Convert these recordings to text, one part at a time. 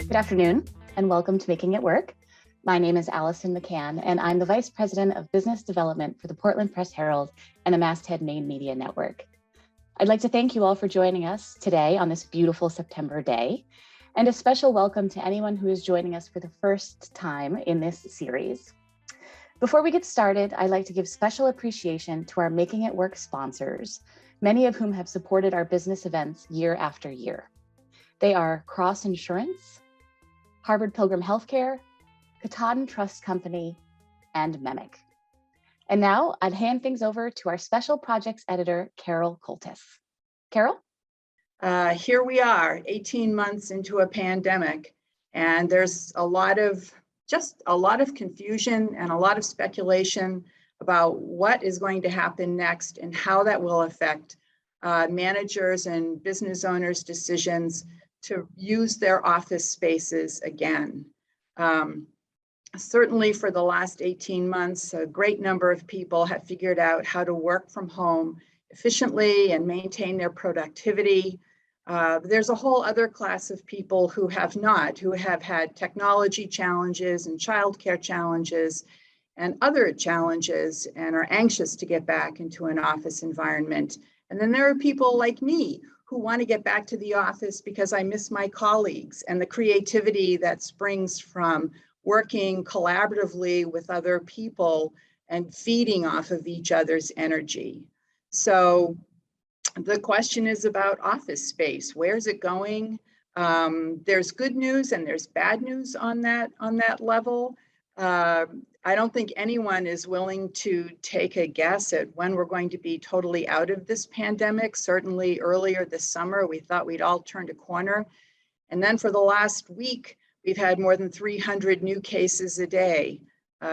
Good afternoon, and welcome to Making It Work. My name is Allison McCann, and I'm the Vice President of Business Development for the Portland Press Herald and the Masthead Maine Media Network. I'd like to thank you all for joining us today on this beautiful September day, and a special welcome to anyone who is joining us for the first time in this series. Before we get started, I'd like to give special appreciation to our Making It Work sponsors, many of whom have supported our business events year after year. They are Cross Insurance, Harvard Pilgrim Healthcare, Katahdin Trust Company, and MEMIC. And now I'd hand things over to our special projects editor, Carol Coultas. Carol? Here we are, 18 months into a pandemic, and there's a lot of confusion and a lot of speculation about what is going to happen next and how that will affect managers and business owners' decisions to use their office spaces again. Certainly for the last 18 months, a great number of people have figured out how to work from home efficiently and maintain their productivity. There's a whole other class of people who have not, who have had technology challenges and childcare challenges and other challenges and are anxious to get back into an office environment. And then there are people like me who want to get back to the office because I miss my colleagues and the creativity that springs from working collaboratively with other people and feeding off of each other's energy. So the question is about office space. Where's it going? There's good news and there's bad news on that level. I don't think anyone is willing to take a guess at when we're going to be totally out of this pandemic. Certainly earlier this summer, we thought we'd all turned a corner. And then for the last week, we've had more than 300 new cases a day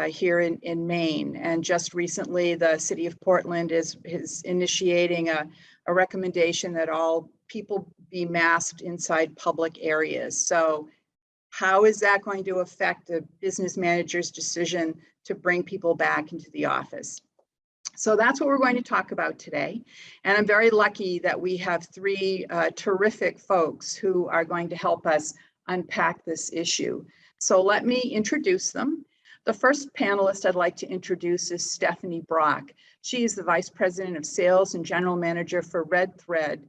here in Maine. And just recently, the city of Portland is initiating a recommendation that all people be masked inside public areas. So how is that going to affect the business manager's decision to bring people back into the office? So that's what we're going to talk about today. And I'm very lucky that we have three terrific folks who are going to help us unpack this issue. So let me introduce them. The first panelist I'd like to introduce is Stephanie Brock. She is the Vice President of Sales and General Manager for Red Thread,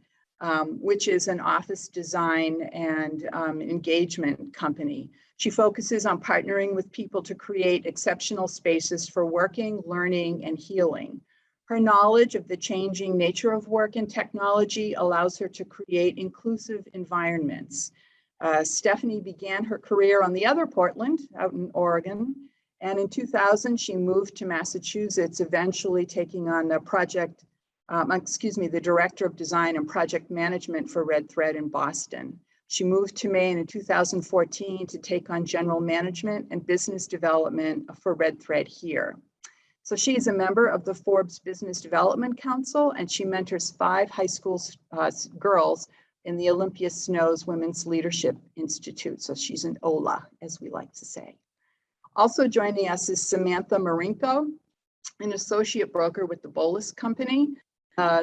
which is an office design and engagement company. She focuses on partnering with people to create exceptional spaces for working, learning, and healing. Her knowledge of the changing nature of work and technology allows her to create inclusive environments. Stephanie began her career on the other Portland, out in Oregon, and in 2000 she moved to Massachusetts, eventually taking on the the Director of Design and Project Management for Red Thread in Boston. She moved to Maine in 2014 to take on General Management and Business Development for Red Thread here. So she is a member of the Forbes Business Development Council, and she mentors 5 high school girls in the Olympia Snows Women's Leadership Institute. So she's an OLA, as we like to say. Also joining us is Samantha Marinko, an associate broker with the Boulos Company.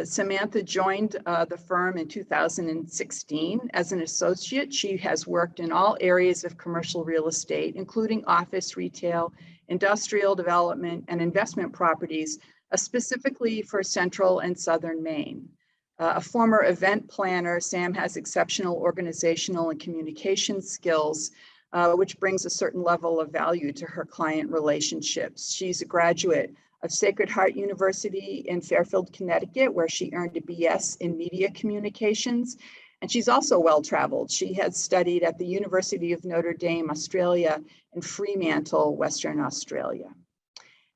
Samantha joined the firm in 2016 as an associate. She has worked in all areas of commercial real estate, including office, retail, industrial development, and investment properties, specifically for Central and Southern Maine. A former event planner, Sam has exceptional organizational and communication skills, which brings a certain level of value to her client relationships. She's a graduate of Sacred Heart University in Fairfield, Connecticut, where she earned a BS in media communications. And she's also well-traveled. She has studied at the University of Notre Dame, Australia, and Fremantle, Western Australia.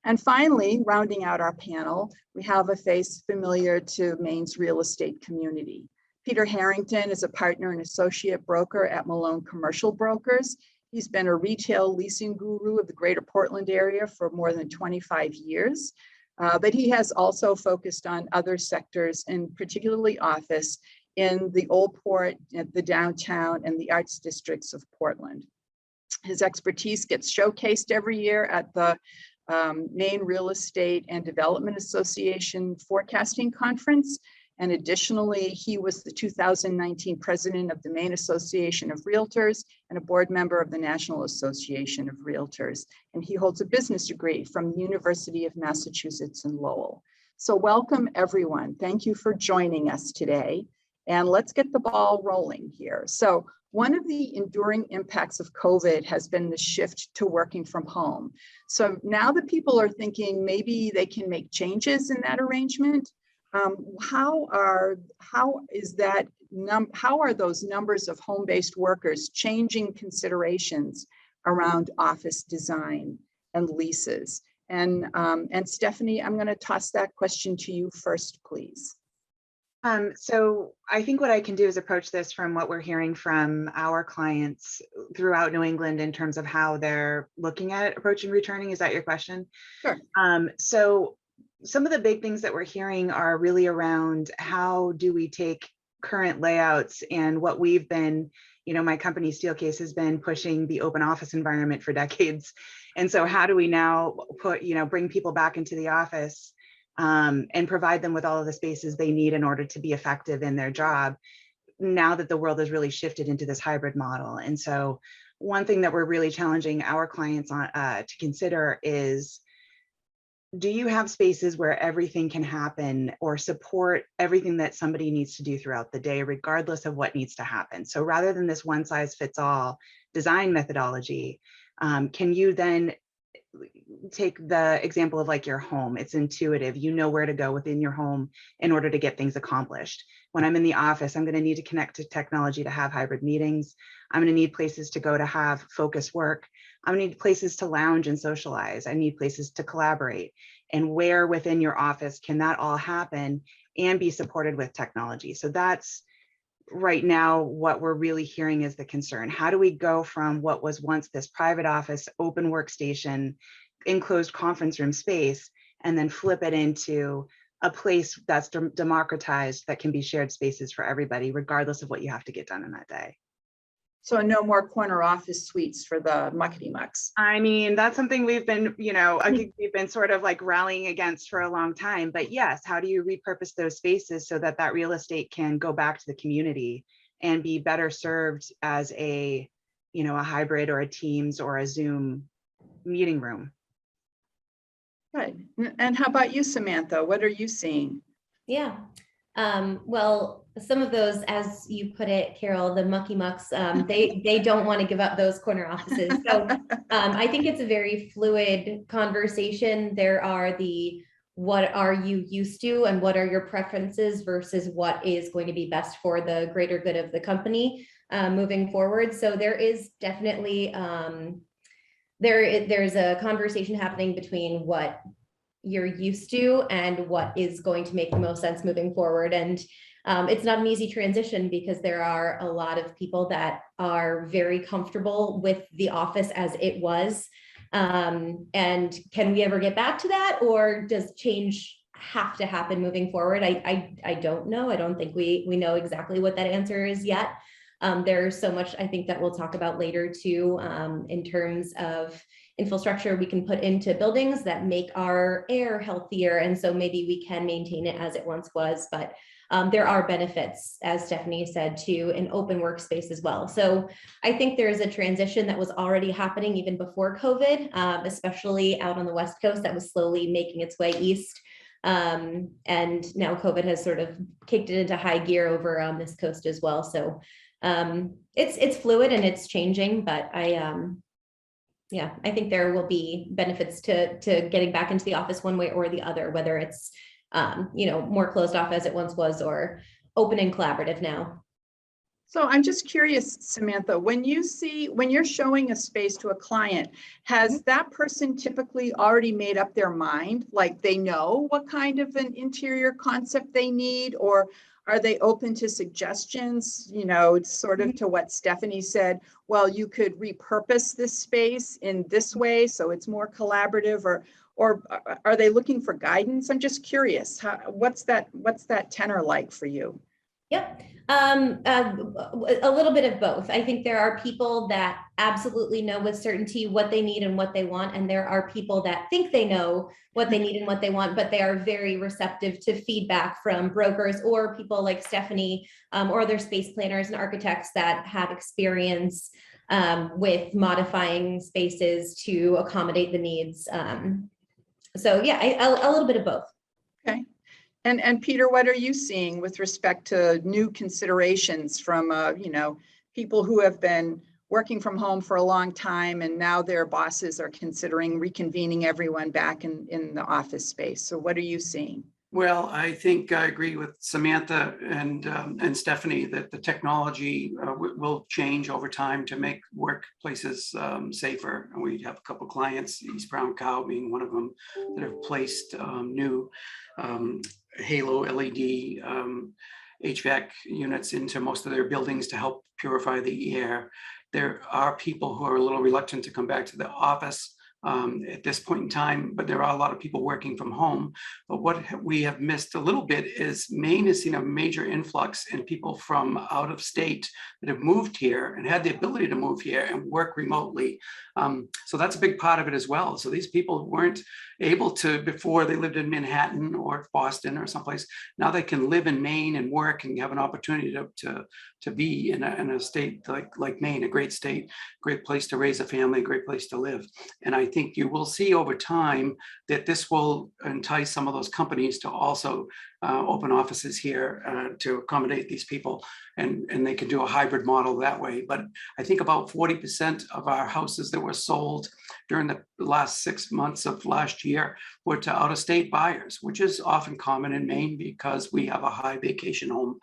And finally, rounding out our panel, we have a face familiar to Maine's real estate community. Peter Harrington is a partner and associate broker at Malone Commercial Brokers. He's been a retail leasing guru of the greater Portland area for more than 25 years, but he has also focused on other sectors, and particularly office, in the Old Port, the downtown, and the arts districts of Portland. His expertise gets showcased every year at the Maine Real Estate and Development Association Forecasting Conference, And additionally, he was the 2019 president of the Maine Association of Realtors and a board member of the National Association of Realtors. And he holds a business degree from the University of Massachusetts in Lowell. So welcome everyone. Thank you for joining us today. And let's get the ball rolling here. So one of the enduring impacts of COVID has been the shift to working from home. So now that people are thinking maybe they can make changes in that arrangement, how are those numbers of home-based workers changing considerations around office design and leases? And Stephanie, I'm going to toss that question to you first, please. So I think what I can do is approach this from what we're hearing from our clients throughout New England in terms of how they're looking at approaching returning. Is that your question? Sure. So some of the big things that we're hearing are really around how do we take current layouts and what we've been, my company Steelcase has been pushing the open office environment for decades. And so how do we now bring people back into the office and provide them with all of the spaces they need in order to be effective in their job now that the world has really shifted into this hybrid model. And so one thing that we're really challenging our clients on to consider is, do you have spaces where everything can happen or support everything that somebody needs to do throughout the day, regardless of what needs to happen? So rather than this one size fits all design methodology, can you then take the example of like your home? It's intuitive. You know where to go within your home in order to get things accomplished. When I'm in the office, I'm going to need to connect to technology to have hybrid meetings. I'm going to need places to go to have focus work. I'm going to need places to lounge and socialize. I need places to collaborate. And where within your office can that all happen and be supported with technology? So that's right now what we're really hearing is the concern. How do we go from what was once this private office, open workstation, enclosed conference room space, and then flip it into a place that's democratized that can be shared spaces for everybody, regardless of what you have to get done in that day? So no more corner office suites for the muckety mucks. I mean, that's something we've been, we've been sort of like rallying against for a long time. But yes, how do you repurpose those spaces so that that real estate can go back to the community and be better served as a hybrid or a Teams or a Zoom meeting room? Good. And how about you, Samantha? What are you seeing? Yeah. Well, some of those, as you put it, Carol, the mucky mucks, they don't want to give up those corner offices. So I think it's a very fluid conversation. There are the what are you used to and what are your preferences versus what is going to be best for the greater good of the company moving forward. So there is definitely there's a conversation happening between what you're used to and what is going to make the most sense moving forward. And it's not an easy transition because there are a lot of people that are very comfortable with the office as it was. And can we ever get back to that, or does change have to happen moving forward? I don't know. I don't think we know exactly what that answer is yet. There's so much I think that we'll talk about later too, in terms of infrastructure we can put into buildings that make our air healthier. And so maybe we can maintain it as it once was, but there are benefits, as Stephanie said, to an open workspace as well. So I think there's a transition that was already happening even before COVID, especially out on the West Coast that was slowly making its way east. And now COVID has sort of kicked it into high gear over on this coast as well. So it's fluid and it's changing, but I think there will be benefits to getting back into the office one way or the other, whether it's more closed off as it once was or open and collaborative now. So I'm just curious, Samantha, when you're showing a space to a client, has that person typically already made up their mind? Like they know what kind of an interior concept they need, or are they open to suggestions, sort of to what Stephanie said, well, you could repurpose this space in this way so it's more collaborative, or are they looking for guidance? I'm just curious, what's that tenor like for you? Yep. A little bit of both. I think there are people that absolutely know with certainty what they need and what they want. And there are people that think they know what they need and what they want, but they are very receptive to feedback from brokers or people like Stephanie or other space planners and architects that have experience with modifying spaces to accommodate the needs. So yeah, a little bit of both. Okay. And Peter, what are you seeing with respect to new considerations from, people who have been working from home for a long time and now their bosses are considering reconvening everyone back in the office space? So what are you seeing? Well, I think I agree with Samantha and Stephanie that the technology will change over time to make workplaces safer. And we have a couple of clients, East Brown Cow being one of them, that have placed new Halo LED HVAC units into most of their buildings to help purify the air. There are people who are a little reluctant to come back to the office at this point in time, but there are a lot of people working from home. But what we have missed a little bit is Maine has seen a major influx in people from out of state that have moved here and had the ability to move here and work remotely. So that's a big part of it as well. So these people weren't able to before. They lived in Manhattan or Boston or someplace. Now they can live in Maine and work and have an opportunity to be in a state like Maine, a great state, great place to raise a family, great place to live. And I think you will see over time that this will entice some of those companies to also open offices here to accommodate these people, and they can do a hybrid model that way. But I think about 40% of our houses that were sold during the last 6 months of last year were to out-of-state buyers, which is often common in Maine because we have a high vacation home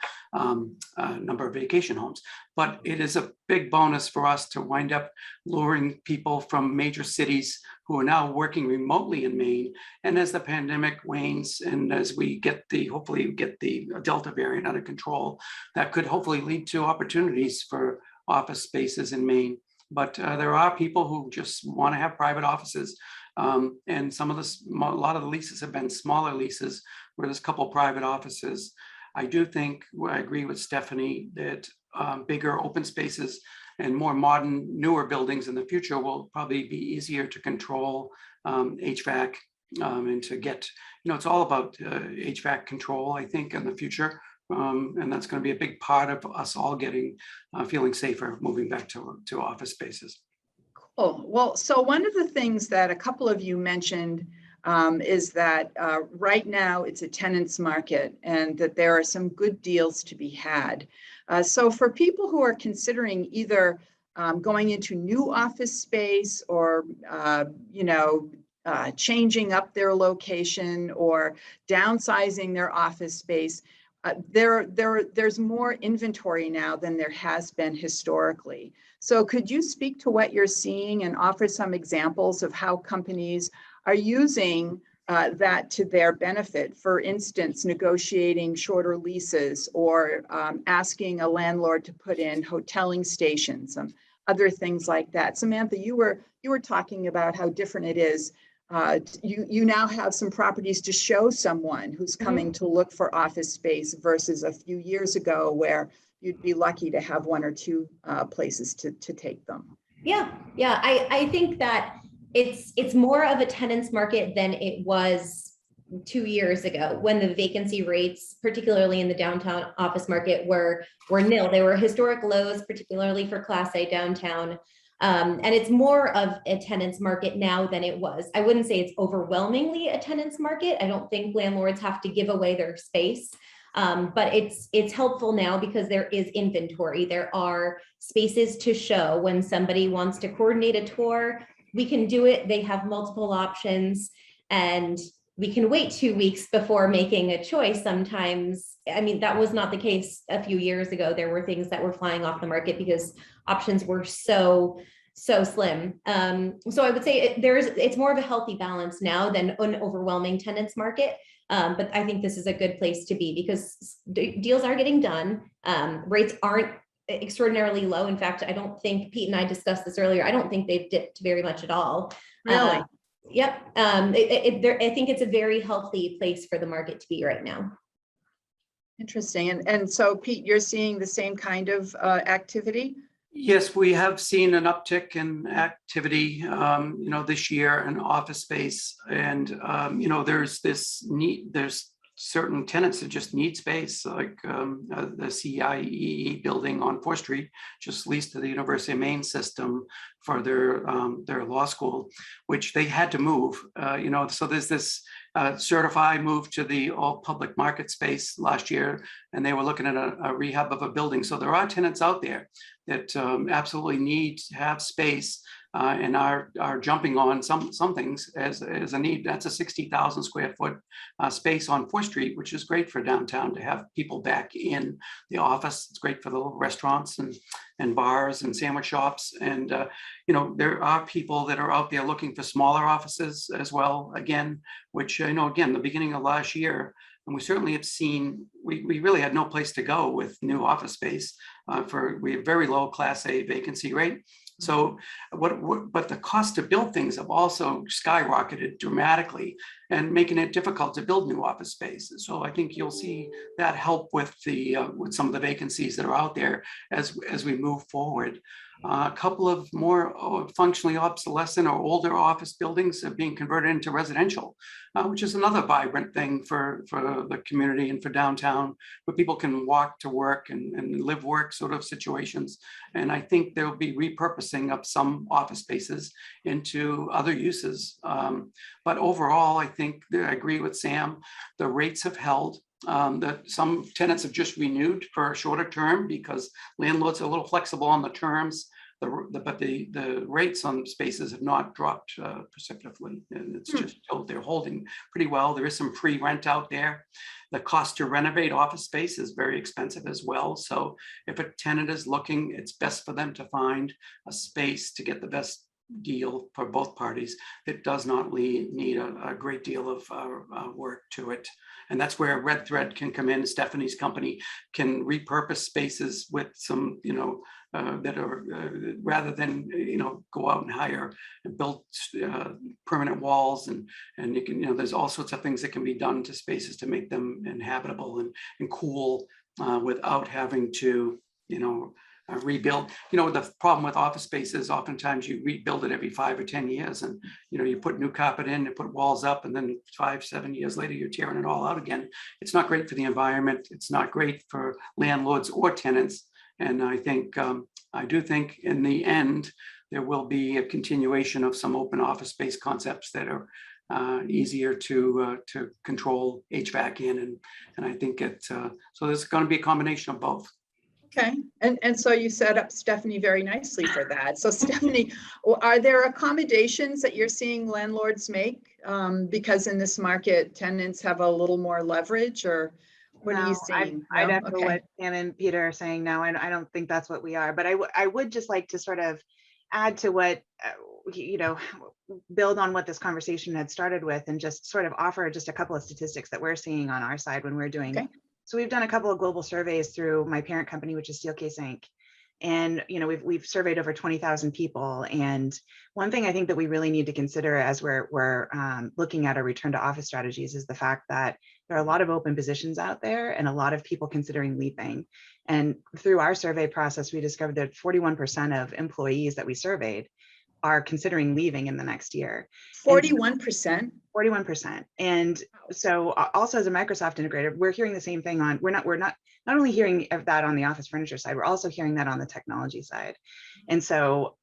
number of vacation homes. But it is a big bonus for us to wind up luring people from major cities who are now working remotely in Maine. And as the pandemic wanes and as we hopefully get the Delta variant under control, that could hopefully lead to opportunities for office spaces in Maine. But there are people who just want to have private offices. And a lot of the leases have been smaller leases where there's a couple private offices. I do think, I agree with Stephanie, that bigger open spaces and more modern, newer buildings in the future will probably be easier to control HVAC and to get, it's all about HVAC control, I think, in the future. And that's going to be a big part of us all feeling safer moving back to office spaces. Cool. Well, so one of the things that a couple of you mentioned is that right now it's a tenant's market and that there are some good deals to be had. So for people who are considering either going into new office space or, changing up their location or downsizing their office space, there's more inventory now than there has been historically. So could you speak to what you're seeing and offer some examples of how companies are using that to their benefit? For instance, negotiating shorter leases or asking a landlord to put in hoteling stations, other things like that. Samantha, you were talking about how different it is. You now have some properties to show someone who's coming to look for office space versus a few years ago where you'd be lucky to have one or two places to take them. Yeah. I think that it's more of a tenant's market than it was 2 years ago when the vacancy rates, particularly in the downtown office market, were nil. They were historic lows, particularly for Class A downtown. And it's more of a tenant's market now than it was. I wouldn't say it's overwhelmingly a tenant's market. I don't think landlords have to give away their space. But it's helpful now because there is inventory. There are spaces to show when somebody wants to coordinate a tour. We can do it. They have multiple options and we can wait 2 weeks before making a choice sometimes. I mean, that was not the case a few years ago. There were things that were flying off the market because options were so slim. So I would say it's more of a healthy balance now than an overwhelming tenants market. But I think this is a good place to be because deals are getting done. Rates aren't extraordinarily low. In fact, I don't think, Pete and I discussed this earlier, I don't think they've dipped very much at all. Really? Yep. I think it's a very healthy place for the market to be right now. Interesting. And so Pete, you're seeing the same kind of activity? Yes, we have seen an uptick in activity, this year in office space. And, there's this need, there's certain tenants that just need space, like the CIEE building on 4th Street, just leased to the University of Maine system for their law school, which they had to move, so there's this certify moved to the all public market space last year, and they were looking at a rehab of a building. So there are tenants out there that absolutely need to have space and are jumping on some things as a need. That's a 60,000 square foot space on 4th Street, which is great for downtown to have people back in the office. It's great for the little restaurants and bars and sandwich shops. And, there are people that are out there looking for smaller offices as well, again, which, again, the beginning of last year, and we certainly have seen, we really had no place to go with new office space we have very low Class A vacancy rate. So but the cost to build things have also skyrocketed dramatically and making it difficult to build new office space. So I think you'll see that help with with some of the vacancies that are out there as we move forward. A couple of more functionally obsolescent or older office buildings are being converted into residential, which is another vibrant thing for the community and for downtown, where people can walk to work and live work sort of situations. And I think there'll be repurposing of some office spaces into other uses. But overall, I think I agree with Sam. The rates have held. That some tenants have just renewed for a shorter term because landlords are a little flexible on the terms, but the rates on spaces have not dropped precipitously, and it's just they're holding pretty well. There is some free rent out there. The cost to renovate office space is very expensive as well. So if a tenant is looking, it's best for them to find a space to get the best deal for both parties that does not need a great deal of work to it. And that's where Red Thread can come in. Stephanie's company can repurpose spaces with some, that are rather than, go out and hire and build permanent walls and you can, there's all sorts of things that can be done to spaces to make them inhabitable and cool without having to, rebuild. The problem with office space is oftentimes you rebuild it every 5 or 10 years and, you put new carpet in and put walls up and then 5-7 years later, you're tearing it all out again. It's not great for the environment. It's not great for landlords or tenants. And I do think in the end, there will be a continuation of some open office space concepts that are easier to control HVAC in. And I think so there's going to be a combination of both. Okay, and so you set up Stephanie very nicely for that. So Stephanie, are there accommodations that you're seeing landlords make because in this market tenants have a little more leverage, or what are you seeing? I'd echo what Sam and Peter are saying. No, I don't think that's what we are, but I would just like to sort of add to what, build on what this conversation had started with and just sort of offer just a couple of statistics that we're seeing on our side when we're doing. Okay. So we've done a couple of global surveys through my parent company, which is Steelcase Inc. And, we've surveyed over 20,000 people. And one thing I think that we really need to consider as we're looking at our return to office strategies is the fact that there are a lot of open positions out there and a lot of people considering leaving. And through our survey process, we discovered that 41% of employees that we surveyed are considering leaving in the next year. 41%? 41%. And so also as a Microsoft integrator, we're hearing the same thing we're not only hearing of that on the office furniture side, we're also hearing that on the technology side. And so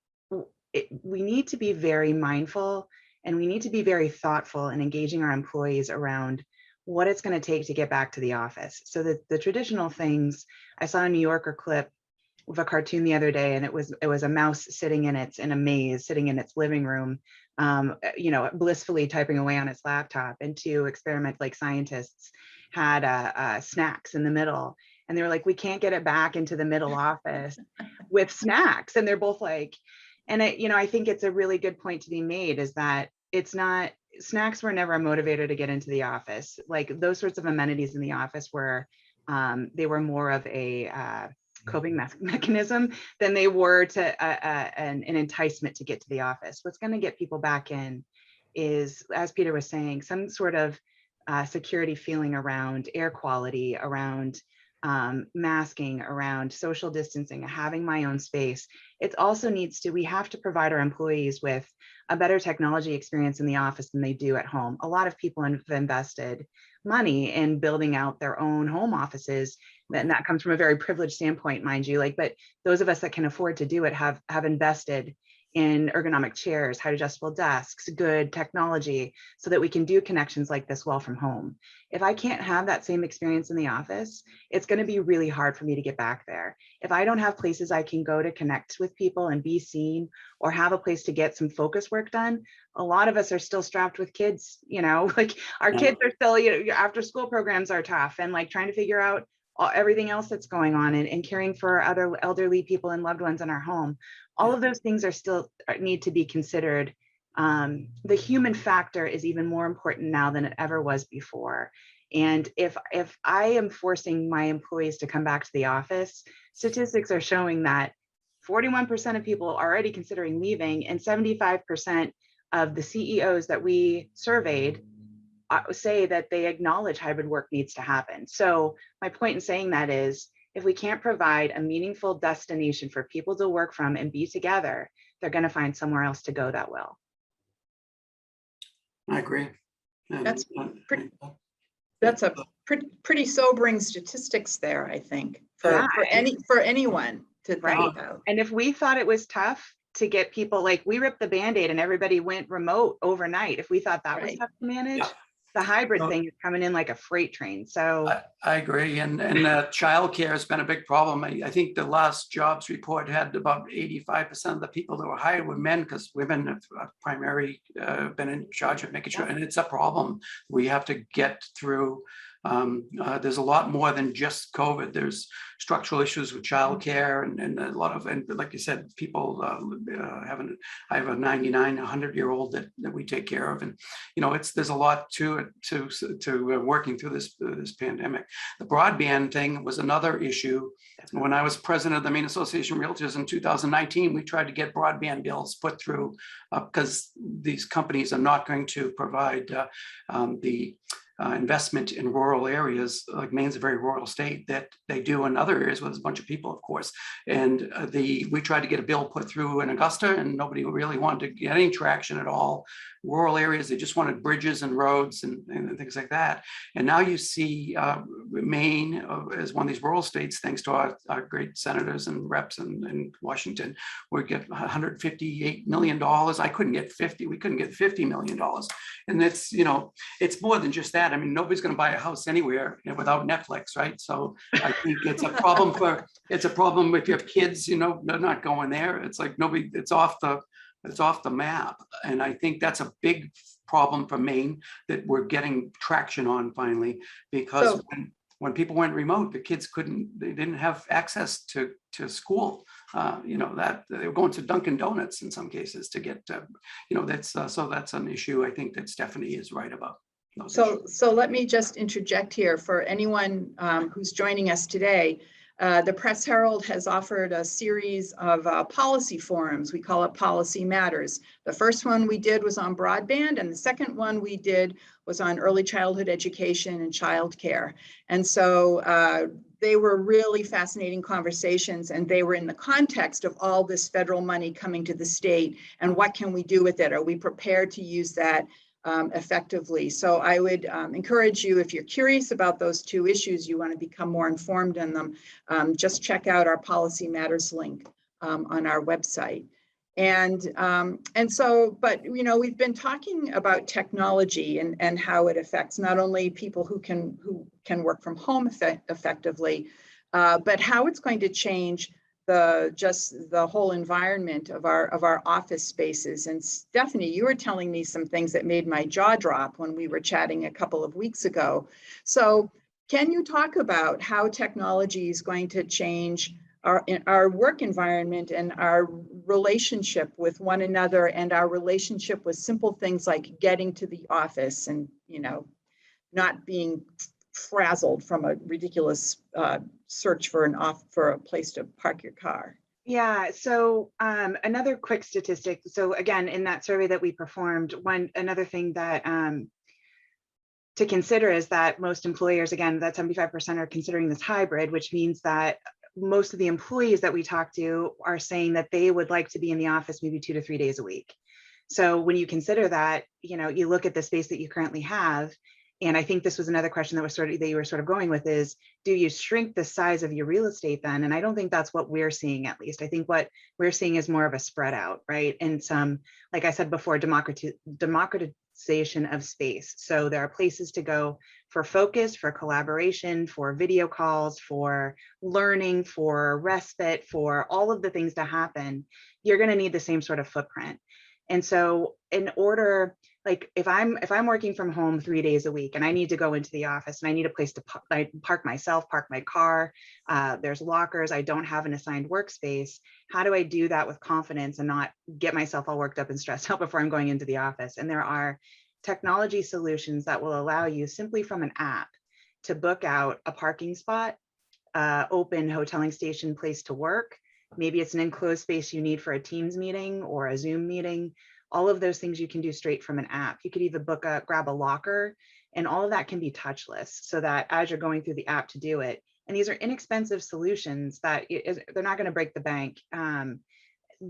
we need to be very mindful and we need to be very thoughtful in engaging our employees around what it's going to take to get back to the office. So that the traditional things, I saw a New Yorker clip of a cartoon the other day, and it was a mouse sitting in a maze, sitting in its living room, blissfully typing away on its laptop. And two experimental scientists had snacks in the middle, and they were like, we can't get it back into the middle office with snacks. And they're both like, and I think it's a really good point to be made is that it's not, snacks were never a motivator to get into the office. Like those sorts of amenities in the office were, they were more of a coping mechanism than they were to an enticement to get to the office. What's going to get people back in is, as Peter was saying, some sort of security feeling around air quality, around masking, around social distancing, having my own space. It also needs to, we have to provide our employees with a better technology experience in the office than they do at home. A lot of people have invested money in building out their own home offices, and that comes from a very privileged standpoint, mind you, like, but those of us that can afford to do it have invested in ergonomic chairs, height adjustable desks, good technology, so that we can do connections like this well from home. If I can't have that same experience in the office, it's going to be really hard for me to get back there. If I don't have places I can go to connect with people and be seen, or have a place to get some focus work done, a lot of us are still strapped with kids, you know, like our kids are still, you know, after school programs are tough, and like trying to figure out everything else that's going on, and caring for other elderly people and loved ones in our home. All of those things are still need to be considered. The human factor is even more important now than it ever was before. And if I am forcing my employees to come back to the office, statistics are showing that 41% of people are already considering leaving, and 75% of the CEOs that we surveyed say that they acknowledge hybrid work needs to happen. So my point in saying that is, if we can't provide a meaningful destination for people to work from and be together, they're going to find somewhere else to go that will. I agree. That's a pretty sobering statistics there, I think, for anyone to think about. And if we thought it was tough to get people, like, we ripped the Band-Aid and everybody went remote overnight, if we thought that was tough to manage, the hybrid thing is coming in like a freight train. So I agree. And childcare has been a big problem. I think the last jobs report had about 85% of the people that were hired were men, because women have primarily been in charge of making sure, and it's a problem we have to get through. There's a lot more than just COVID. There's structural issues with childcare, and a lot of, and like you said, people I have a 99, 100-year-old that we take care of, and you know, there's a lot to it, to working through this pandemic. The broadband thing was another issue. When I was president of the Maine Association of Realtors in 2019, we tried to get broadband bills put through because these companies are not going to provide the investment in rural areas. Like Maine's a very rural state, that they do in other areas where there's a bunch of people, of course. And we tried to get a bill put through in Augusta, and nobody really wanted to get any traction at all. Rural areas, they just wanted bridges and roads and things like that. And now you see Maine as one of these rural states, thanks to our great senators and reps in Washington, we get $158 million. I couldn't get 50. We couldn't get $50 million. And that's, you know, it's more than just that. I mean, nobody's going to buy a house anywhere without Netflix, right? So I think it's a problem if you have kids, you know, they're not going there. It's like it's off the map. And I think that's a big problem for Maine that we're getting traction on finally, because when people went remote, the kids they didn't have access to school. You know, that they were going to Dunkin' Donuts in some cases to get, you know, so that's an issue I think that Stephanie is right about. So let me just interject here for anyone who's joining us today. The Press Herald has offered a series of policy forums. We call it Policy Matters. The first one we did was on broadband, and the second one we did was on early childhood education and childcare. And so they were really fascinating conversations, and they were in the context of all this federal money coming to the state, and what can we do with it? Are we prepared to use that effectively? So I would encourage you, if you're curious about those two issues, you want to become more informed in them, just check out our Policy Matters link on our website. And so, but you know, we've been talking about technology and how it affects not only people who can work from home effectively, but how it's going to change the whole environment of our office spaces. And Stephanie, you were telling me some things that made my jaw drop when we were chatting a couple of weeks ago. So can you talk about how technology is going to change our work environment and our relationship with one another, and our relationship with simple things like getting to the office, and, you know, not being frazzled from a ridiculous search for a place to park your car? Yeah, so another quick statistic. So again, in that survey that we performed, another thing that to consider is that most employers, again, that 75% are considering this hybrid, which means that most of the employees that we talk to are saying that they would like to be in the office maybe 2 to 3 days a week. So when you consider that, you look at the space that you currently have, and I think this was another question that you were sort of going with is, do you shrink the size of your real estate then? And I don't think that's what we're seeing, at least. I think what we're seeing is more of a spread out, right? And some, like I said before, democratization of space. So there are places to go for focus, for collaboration, for video calls, for learning, for respite, for all of the things to happen. You're going to need the same sort of footprint. And so in order, like if I'm working from home 3 days a week and I need to go into the office and I need a place to park myself, park my car, there's lockers, I don't have an assigned workspace. How do I do that with confidence and not get myself all worked up and stressed out before I'm going into the office? And there are technology solutions that will allow you simply from an app to book out a parking spot, open hoteling station place to work. Maybe it's an enclosed space you need for a Teams meeting or a Zoom meeting. All of those things you can do straight from an app. You could even grab a locker, and all of that can be touchless so that as you're going through the app to do it, and these are inexpensive solutions that they're not going to break the bank.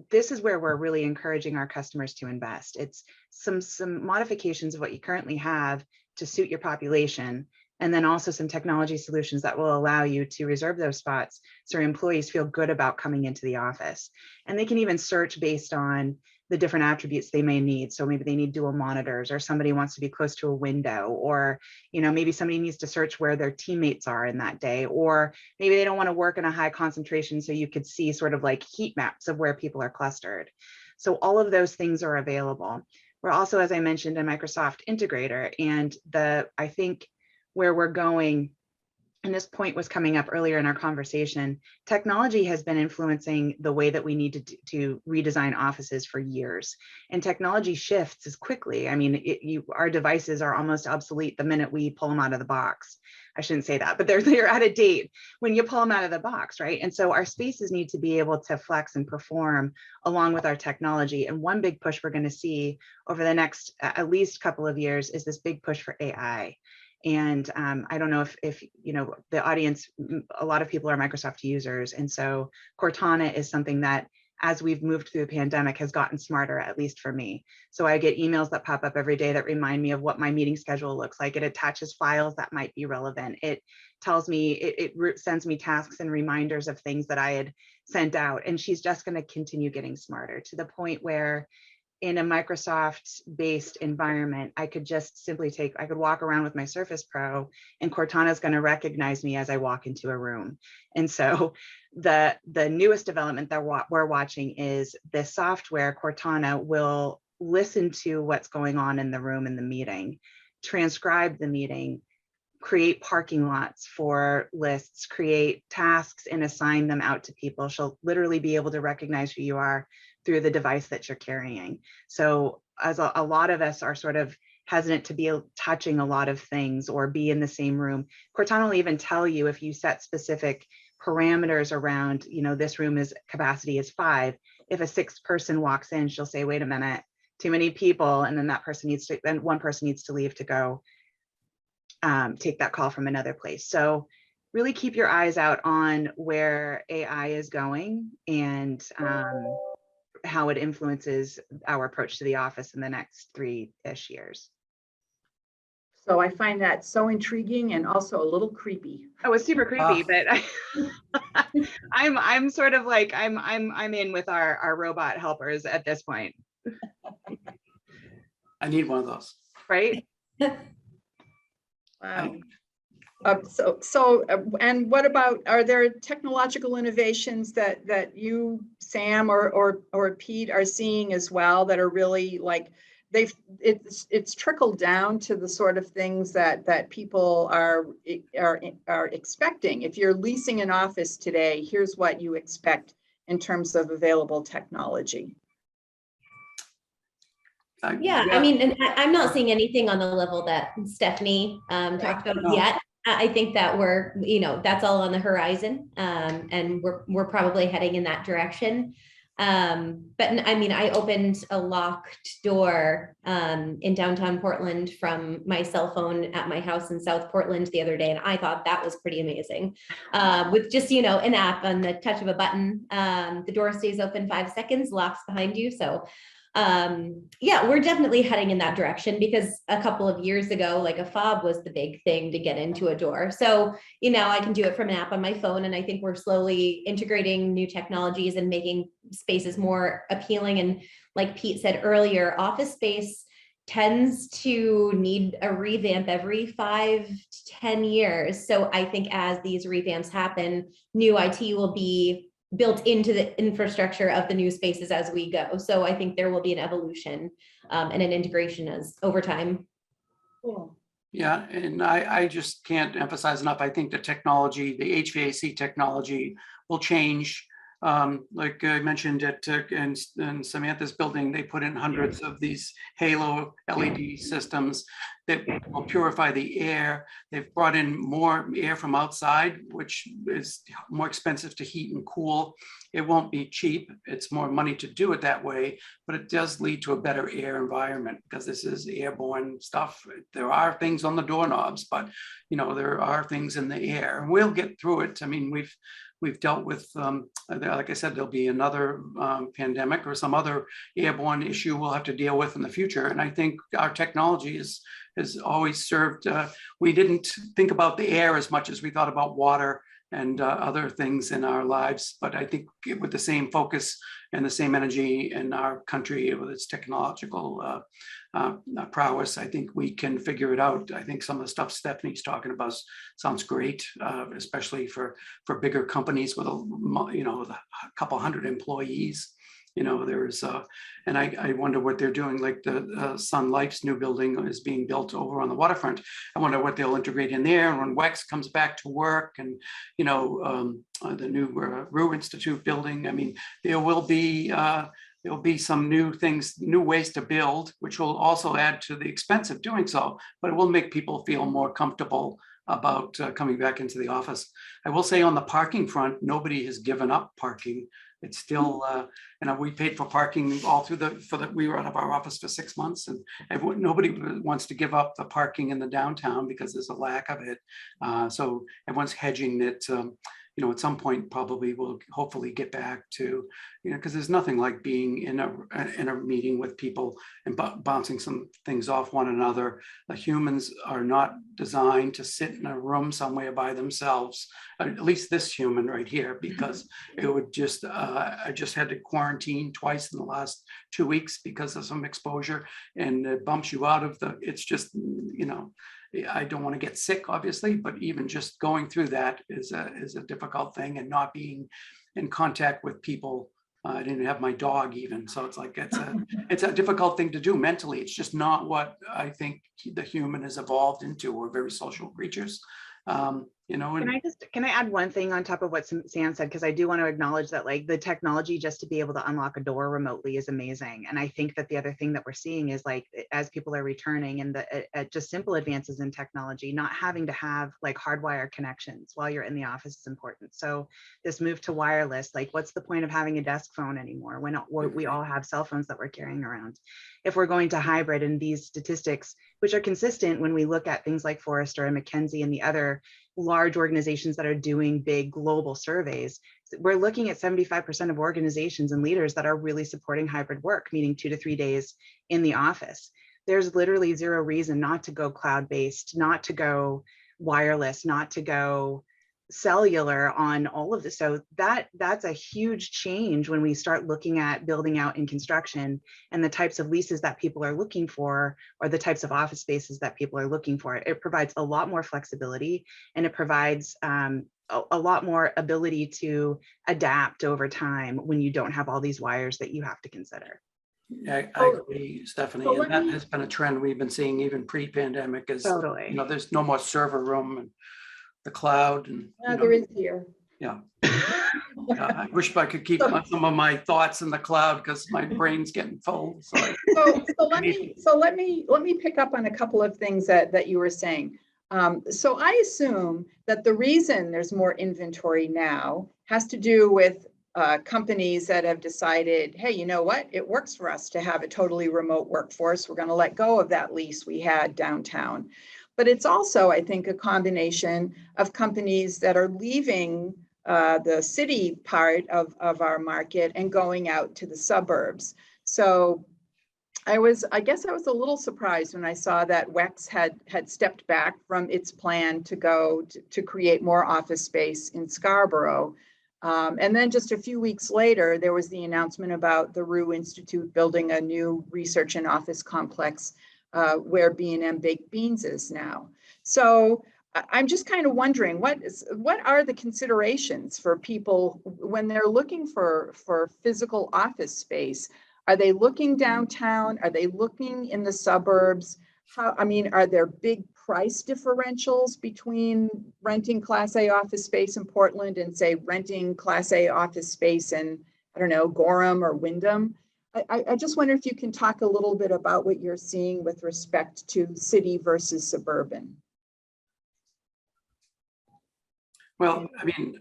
This is where we're really encouraging our customers to invest. It's some modifications of what you currently have to suit your population, and then also some technology solutions that will allow you to reserve those spots so your employees feel good about coming into the office. And they can even search based on the different attributes they may need. So maybe they need dual monitors, or somebody wants to be close to a window, or maybe somebody needs to search where their teammates are in that day, or maybe they don't want to work in a high concentration, so you could see sort of like heat maps of where people are clustered. So all of those things are available. We're also, as I mentioned, a Microsoft integrator, and I think where we're going, and this point was coming up earlier in our conversation, technology has been influencing the way that we need to redesign offices for years. And technology shifts as quickly. I mean, our devices are almost obsolete the minute we pull them out of the box. I shouldn't say that, but they're out of date when you pull them out of the box, right? And so our spaces need to be able to flex and perform along with our technology. And one big push we're going to see over the next at least couple of years is this big push for AI. And I don't know if the audience, a lot of people are Microsoft users. And so Cortana is something that, as we've moved through the pandemic, has gotten smarter, at least for me. So I get emails that pop up every day that remind me of what my meeting schedule looks like. It attaches files that might be relevant. It tells me, it sends me tasks and reminders of things that I had sent out. And she's just going to continue getting smarter to the point where in a Microsoft-based environment, I could just simply I could walk around with my Surface Pro, and Cortana is going to recognize me as I walk into a room. And so the newest development that we're watching is the software. Cortana will listen to what's going on in the room in the meeting, transcribe the meeting, create parking lots for lists, create tasks, and assign them out to people. She'll literally be able to recognize who you are through the device that you're carrying. So as a lot of us are sort of hesitant to be touching a lot of things or be in the same room, Cortana will even tell you if you set specific parameters around, this room capacity is 5. If a 6th person walks in, she'll say, wait a minute, too many people. And then one person needs to leave to go take that call from another place. So really keep your eyes out on where AI is going and how it influences our approach to the office in the next 3-ish years. So I find that so intriguing and also a little creepy. Oh, it's super creepy, but I'm sort of like I'm in with our robot helpers at this point. I need one of those. Right? Wow. And what about, are there technological innovations that you, Sam, or Pete are seeing as well that are really like it's trickled down to the sort of things that people are expecting? If you're leasing an office today, here's what you expect in terms of available technology. Yeah, I mean, and I'm not seeing anything on the level that Stephanie talked about yet. I think that that's all on the horizon, and we're probably heading in that direction. But I mean, I opened a locked door in downtown Portland from my cell phone at my house in South Portland the other day, and I thought that was pretty amazing. With just, you know, an app on the touch of a button, the door stays open 5 seconds, locks behind you. So yeah, we're definitely heading in that direction, because a couple of years ago, like a fob was the big thing to get into a door. So, you know, I can do it from an app on my phone, and I think we're slowly integrating new technologies and making spaces more appealing. And like Pete said earlier, office space tends to need a revamp every 5 to 10 years. So I think as these revamps happen, new IT will be built into the infrastructure of the new spaces as we go. So I think there will be an evolution and an integration as over time. Cool. Yeah, and I just can't emphasize enough. I think the technology, the HVAC technology will change. Like I mentioned in Samantha's building, they put in hundreds of these halo LED systems that will purify the air. They've brought in more air from outside, which is more expensive to heat and cool. It won't be cheap. It's more money to do it that way, but it does lead to a better air environment, because this is airborne stuff. There are things on the doorknobs, but you know, there are things in the air, and we'll get through it. I mean, we've dealt with, like I said, there'll be another pandemic or some other airborne issue we'll have to deal with in the future. And I think our technology has always served. We didn't think about the air as much as we thought about water and other things in our lives. But I think with the same focus and the same energy in our country with its technological prowess, I think we can figure it out. I think some of the stuff Stephanie's talking about sounds great, especially for bigger companies with a couple hundred employees. You know, there's and I wonder what they're doing. Like the Sun Life's new building is being built over on the waterfront. I wonder what they'll integrate in there. And when WEX comes back to work, and you know, the new Rue Institute building, I mean, there will be some new things, new ways to build, which will also add to the expense of doing so, but it will make people feel more comfortable about coming back into the office. I will say on the parking front, nobody has given up parking. It's still, we paid for parking all through we were out of our office for 6 months, and nobody wants to give up the parking in the downtown because there's a lack of it. So everyone's hedging that, you know, at some point probably we'll hopefully get back to, you know, because there's nothing like being in a meeting with people and bouncing some things off one another. Humans are not designed to sit in a room somewhere by themselves, at least this human right here, because it would just, I just had to quarantine twice in the last 2 weeks because of some exposure, and it bumps you out of it's just, you know, I don't want to get sick, obviously, but even just going through that is a difficult thing, and not being in contact with people. I didn't have my dog even, so it's like it's a difficult thing to do mentally. It's just not what I think the human has evolved into. We're very social creatures. You know, and can I add one thing on top of what Sam said, because I do want to acknowledge that, like, the technology just to be able to unlock a door remotely is amazing. And I think that the other thing that we're seeing is, like, as people are returning, and just simple advances in technology, not having to have like hardwire connections while you're in the office is important. So this move to wireless, like, what's the point of having a desk phone anymore when we all have cell phones that we're carrying around? If we're going to hybrid, and these statistics, which are consistent when we look at things like Forrester and McKinsey and the other large organizations that are doing big global surveys, we're looking at 75% of organizations and leaders that are really supporting hybrid work, meaning 2 to 3 days in the office. There's literally zero reason not to go cloud-based, not to go wireless, not to go cellular on all of this. So that's a huge change when we start looking at building out in construction, and the types of leases that people are looking for, or the types of office spaces that people are looking for. It provides a lot more flexibility, and it provides a lot more ability to adapt over time when you don't have all these wires that you have to consider. Yeah, I agree, Stephanie, and that has been a trend we've been seeing even pre-pandemic. Is totally, you know, there's no more server room and the cloud, and There is here. Yeah. I wish I could keep some of my thoughts in the cloud, because my brain's getting full. So let me pick up on a couple of things that you were saying. So I assume that the reason there's more inventory now has to do with companies that have decided, hey, you know what? It works for us to have a totally remote workforce. We're going to let go of that lease we had downtown. But it's also, I think, a combination of companies that are leaving the city part of our market and going out to the suburbs. So I guess I was a little surprised when I saw that WEX had stepped back from its plan to go to create more office space in Scarborough. And then just a few weeks later, there was the announcement about the Rue Institute building a new research and office complex where B&M Baked Beans is now. So I'm just kind of wondering, what are the considerations for people when they're looking for physical office space? Are they looking downtown? Are they looking in the suburbs? Are there big price differentials between renting Class A office space in Portland and say renting Class A office space in, I don't know, Gorham or Wyndham? I just wonder if you can talk a little bit about what you're seeing with respect to city versus suburban. Well,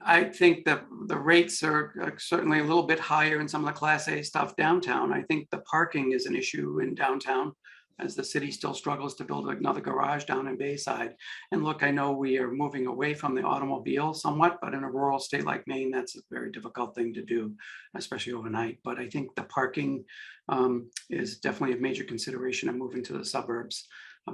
I think that the rates are certainly a little bit higher in some of the Class A stuff downtown. I think the parking is an issue in downtown as the city still struggles to build another garage down in Bayside. And look, I know we are moving away from the automobile somewhat, but in a rural state like Maine, that's a very difficult thing to do, especially overnight. But I think the parking is definitely a major consideration in moving to the suburbs.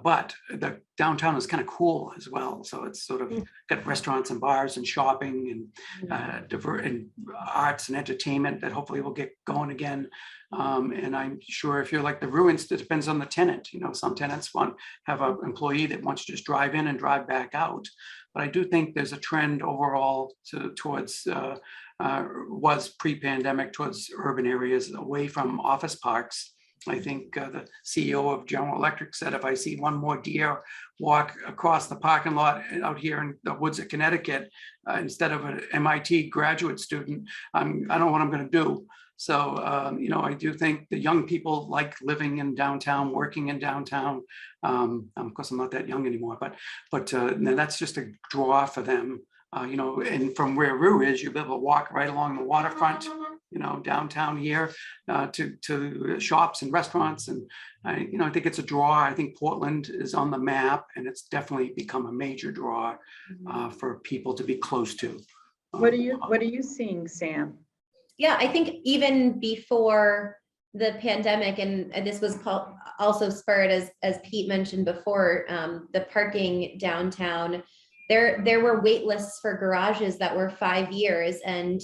But the downtown is kind of cool as well. So it's sort of got restaurants and bars and shopping and arts and entertainment that hopefully will get going again. And I'm sure if you're like the Ruins, it depends on the tenant. You know, some tenants have an employee that wants to just drive in and drive back out. But I do think there's a trend overall towards was pre-pandemic towards urban areas away from office parks. I think the CEO of General Electric said, if I see one more deer walk across the parking lot out here in the woods of Connecticut, instead of an MIT graduate student, I don't know what I'm going to do. So, I do think the young people like living in downtown, working in downtown. Of course, I'm not that young anymore, but that's just a draw for them. And from where Rue is, you'll be able to walk right along the waterfront, downtown here to shops and restaurants. And I think it's a draw. I think Portland is on the map, and it's definitely become a major draw for people to be close to. What are you seeing, Sam? Yeah, I think even before the pandemic, and this was also spurred, as Pete mentioned before, the parking downtown, there were wait lists for garages that were 5 years, and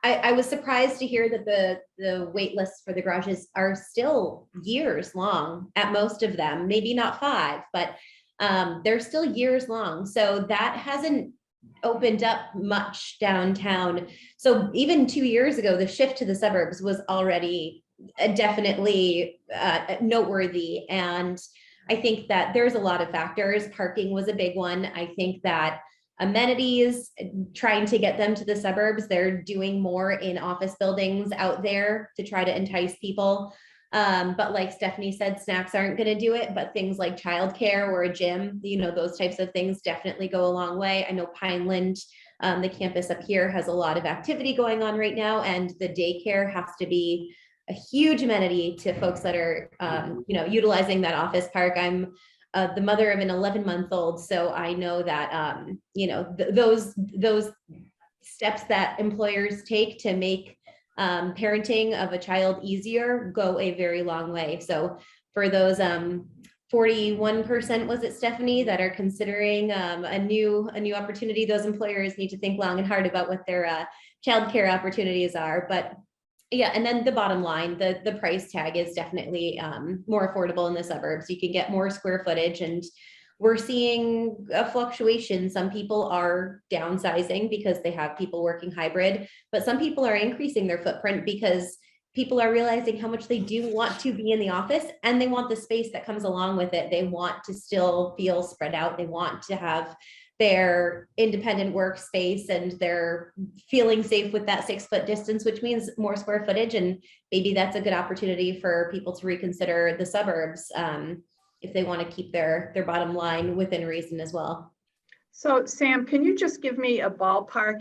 I was surprised to hear that the wait lists for the garages are still years long at most of them, maybe not 5, but they're still years long. So that hasn't opened up much downtown. So even 2 years ago, the shift to the suburbs was already definitely noteworthy. And I think that there's a lot of factors. Parking was a big one. I think that amenities, trying to get them to the suburbs, they're doing more in office buildings out there to try to entice people. But like Stephanie said, snacks aren't going to do it, but things like childcare or a gym, those types of things definitely go a long way. I know Pineland, the campus up here, has a lot of activity going on right now, and the daycare has to be a huge amenity to folks that are, utilizing that office park. I'm the mother of an 11-month-old, so I know that, those steps that employers take to make parenting of a child easier go a very long way. So for those 41%, was it, Stephanie, that are considering a new opportunity, those employers need to think long and hard about what their childcare opportunities are. But yeah, and then the bottom line, the price tag is definitely more affordable in the suburbs. You can get more square footage, and we're seeing a fluctuation. Some people are downsizing because they have people working hybrid, but some people are increasing their footprint because people are realizing how much they do want to be in the office, and they want the space that comes along with it. They want to still feel spread out. They want to have their independent workspace, and they're feeling safe with that 6-foot distance, which means more square footage. And maybe that's a good opportunity for people to reconsider the suburbs if they want to keep their bottom line within reason as well. So Sam, can you just give me a ballpark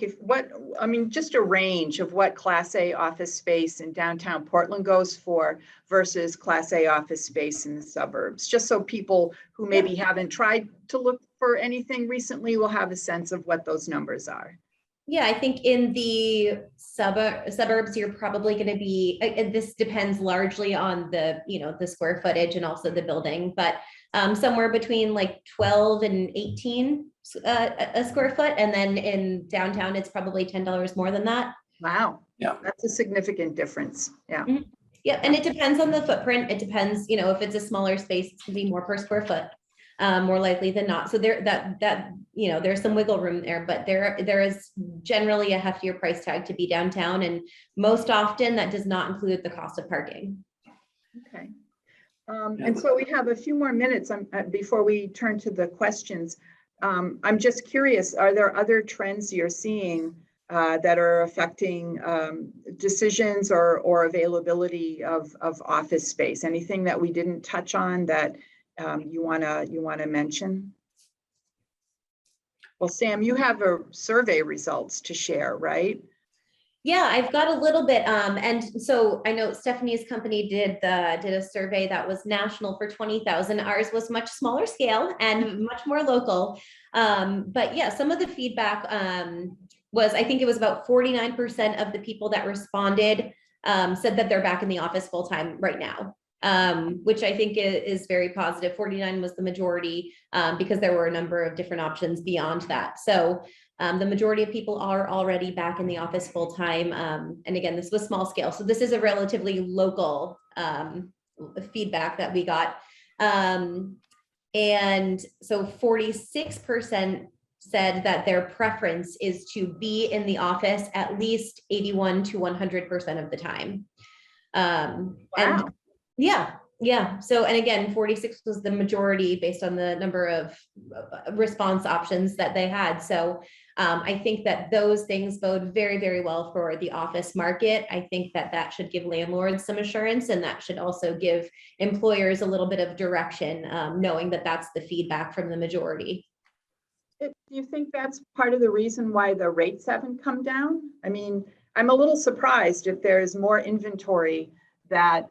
just a range of what Class A office space in downtown Portland goes for versus Class A office space in the suburbs, just so people who maybe haven't tried to look for anything recently will have a sense of what those numbers are. Yeah, I think in the suburbs, you're probably going to be, and this depends largely on the, the square footage and also the building, but somewhere between like 12 and 18 a square foot. And then in downtown, it's probably $10 more than that. Wow. Yeah. That's a significant difference. Yeah. Mm-hmm. Yeah. And it depends on the footprint. It depends, if it's a smaller space, it's gonna be more per square foot, more likely than not. So there's some wiggle room there, but there is generally a heftier price tag to be downtown. And most often that does not include the cost of parking. Okay. And so we have a few more minutes before we turn to the questions. I'm just curious, are there other trends you're seeing that are affecting decisions or availability of office space? Anything that we didn't touch on that you wanna mention? Well, Sam, you have survey results to share, right? Yeah, I've got a little bit. And so I know Stephanie's company did a survey that was national for 20,000. Ours was much smaller scale and much more local. But yeah, some of the feedback was, I think it was about 49% of the people that responded said that they're back in the office full time right now, which I think is very positive. 49 was the majority because there were a number of different options beyond that. So the majority of people are already back in the office full time. And again, this was small scale. So this is a relatively local feedback that we got. And so 46% said that their preference is to be in the office at least 81 to 100% of the time. Wow. And yeah. So, and again, 46 was the majority based on the number of response options that they had. So I think that those things bode very, very well for the office market. I think that should give landlords some assurance, and that should also give employers a little bit of direction, knowing that that's the feedback from the majority. Do you think that's part of the reason why the rates haven't come down? I mean, I'm a little surprised if there's more inventory that,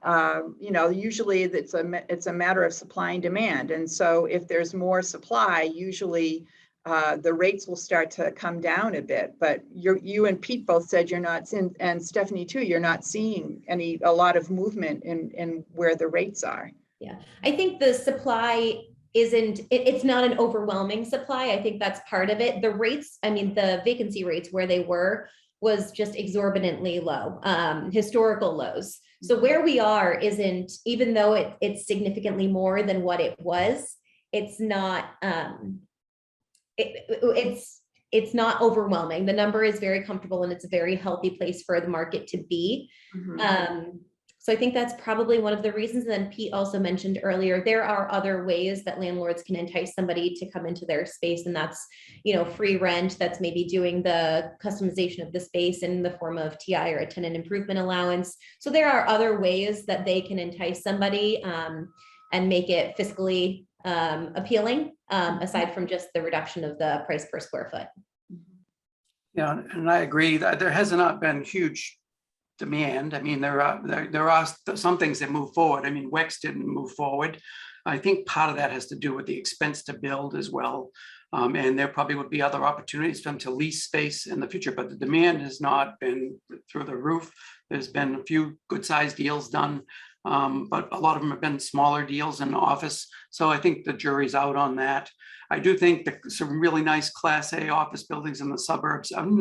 usually it's a matter of supply and demand. And so if there's more supply, usually the rates will start to come down a bit. But you and Pete both said you're not seeing, and Stephanie too, you're not seeing a lot of movement in where the rates are. Yeah, I think the supply it's not an overwhelming supply. I think that's part of it. The rates, the vacancy rates where they was just exorbitantly low, historical lows. So where we are isn't, even though it's significantly more than what it was, it's not, it's not overwhelming. The number is very comfortable and it's a very healthy place for the market to be. Mm-hmm. So I think that's probably one of the reasons. And then Pete also mentioned earlier, there are other ways that landlords can entice somebody to come into their space. And that's, free rent. That's maybe doing the customization of the space in the form of TI or a tenant improvement allowance. So there are other ways that they can entice somebody and make it fiscally appealing, aside from just the reduction of the price per square foot. Yeah, and I agree that there has not been huge demand. There are some things that move forward. WEX didn't move forward. I think part of that has to do with the expense to build as well. And there probably would be other opportunities for them to lease space in the future, but the demand has not been through the roof. There's been a few good sized deals done, but a lot of them have been smaller deals in the office. So I think the jury's out on that. I do think that some really nice Class A office buildings in the suburbs. Some